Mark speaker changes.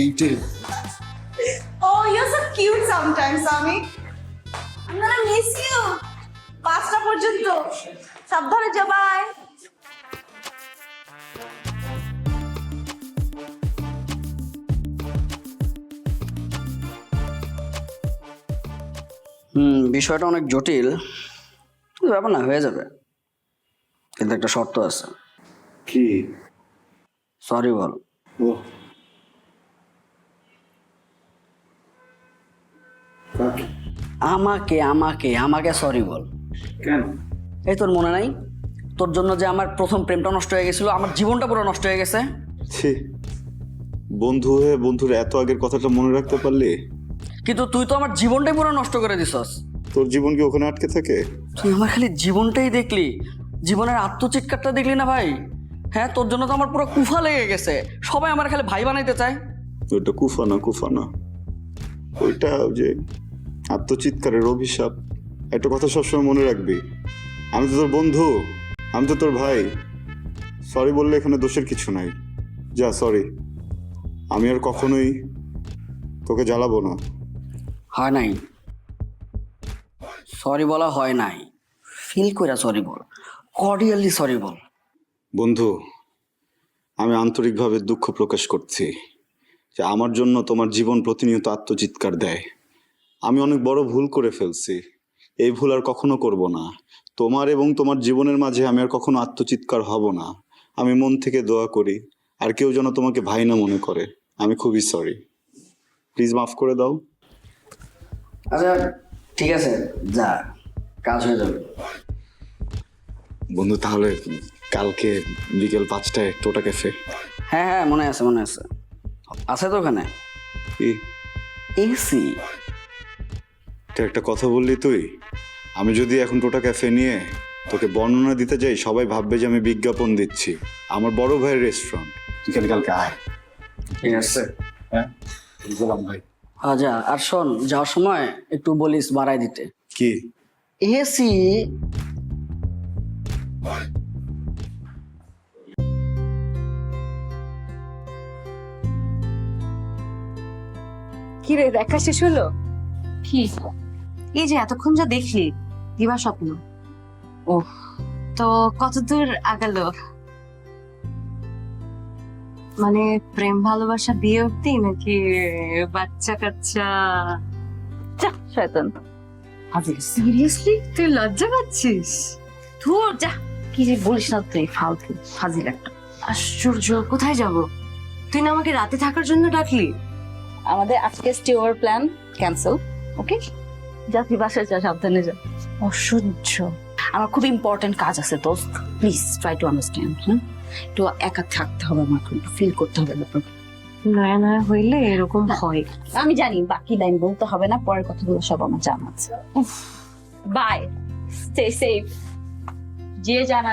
Speaker 1: এইটাই।
Speaker 2: Oh, you're so cute sometimes, Sami. I'm gonna miss you. 5টা পর্যন্ত সাবধানে যা, বাই।
Speaker 3: বিষয়টা অনেক জটিল, কিন্তু ব্যাপার না, হয়ে যাবে। কিন্তু একটা শর্ত আছে।
Speaker 1: কি?
Speaker 3: সরি বল।
Speaker 1: ও কাকে?
Speaker 3: আমাকে আমাকে আমাকে সরি বল।
Speaker 1: কেন?
Speaker 3: এই তোর মনে নাই, তোর জন্য যে আমার প্রথম প্রেমটা নষ্ট হয়ে গেছিল, আমার জীবনটা পুরো নষ্ট হয়ে গেছে।
Speaker 1: ছি, বন্ধু হয়ে বন্ধুর এত আগের কথাটা মনে রাখতে পারলি?
Speaker 3: কিন্তু তুই তো আমার জীবনটাই পুরো নষ্ট করে দিছস।
Speaker 1: তোর জীবন কি ওখানে আটকে থাকে?
Speaker 3: তুই আমার খালি জীবনটাই দেখলি, জীবনের আত্মচিৎকারটা দেখলি না ভাই? হ্যাঁ, তোর জন্য তো আমার পুরো কুফা লেগে গেছে। সবাই আমার খালি ভাই বানাইতে চায়।
Speaker 1: ওইটা কুফানা ওইটা যে আত্মচিৎকারের অভিশাপ। একটা কথা সবসময় মনে রাখবি, আমি তো তোর বন্ধু, আমি তো তোর ভাই। সরি বললে এখানে দোষের কিছু নাই। যা, সরি। আমি আর কখনোই তোকে জ্বালাবো না।
Speaker 3: হয় নাই, সরি বলা হয় নাই। ফিল কইরা সরি বল, কর্ডিয়ালি সরি বল।
Speaker 1: বন্ধু, আমি আন্তরিকভাবে দুঃখ প্রকাশ করছি যে আমার জন্য তোমার জীবন প্রতিনিয়ত আত্মচিৎকার দেয়। আমি অনেক বড় ভুল করে ফেলছি, এই ভুল আর কখনো করব না। তোমার এবং তোমার জীবনের মাঝে আমি আর কখনো আত্মচিৎকার হব না। আমি মন থেকে দোয়া করি আর কেউ যেন তোমাকে ভাই না মনে করে। আমি খুবই সরি, প্লিজ মাফ করে দাও।
Speaker 3: আচ্ছা ঠিক আছে, যা, কাজ হয়ে যাবে।
Speaker 1: বন্ধু, তাহলে কালকে বিকেল 5টায় টোটা ক্যাফে।
Speaker 3: হ্যাঁ হ্যাঁ, মনে আছে মনে আছে। আছে তো ওখানে
Speaker 1: কি?
Speaker 3: এসি।
Speaker 1: তো একটা কথা বললি তুই, আমি যদি এখন টোটা ক্যাফে নিয়ে তোকে বর্ণনা দিতে যাই, সবাই ভাববে যে আমি বিজ্ঞাপন দিচ্ছি। আমার বড় ভাইয়ের রেস্টুরেন্ট। তুই খালি কালকে আয়।
Speaker 3: ঠিক আছে।
Speaker 1: হ্যাঁ, বললাম ভাই।
Speaker 3: আচ্ছা, আর শোন, যাওয়ার সময় একটু বলিস বাড়াই দিতে।
Speaker 1: কি?
Speaker 3: এসি।
Speaker 4: কি রে, দেখা শেষ হলো?
Speaker 2: কি? এই যে এতক্ষণ যা দেখলি, দিবা স্বপ্ন। ও তো কতদূর আগালো? মানে প্রেম ভালোবাসা বিয়ে অব্দি, নাকি বাচ্চা কাচ্চা?
Speaker 4: যা শয়তান।
Speaker 2: সিরিয়াসলি তুই লজ্জা পাচ্ছিস?
Speaker 4: ধুর যা, কি যে বলিস না তুই, ফালতু ফাজিল একটা।
Speaker 2: আশ্চর্য, কোথায় যাব? তুই না আমাকে রাতে থাকার জন্য ডাকলি?
Speaker 4: আমাদের আজকে স্টে ওভার প্ল্যান ক্যান্সেল, ওকে? যা তুই বাসায় যা, সাবধানে যা।
Speaker 2: অসহ্য।
Speaker 4: আমার খুব ইম্পর্টেন্ট কাজ আছে দোস্ত, প্লিজ ট্রাই টু আন্ডারস্ট্যান্ড। হ্যাঁ, একটু একা থাকতে হবে আমাকে, একটু ফিল করতে হবে ব্যাপারটা।
Speaker 2: নয়া নয়া হইলে এরকম হয়।
Speaker 4: আমি জানি, বাকি লাইন বলতে হবে না, পরের কথাগুলো সব আমার জানা আছে। Bye, stay safe. যে জানা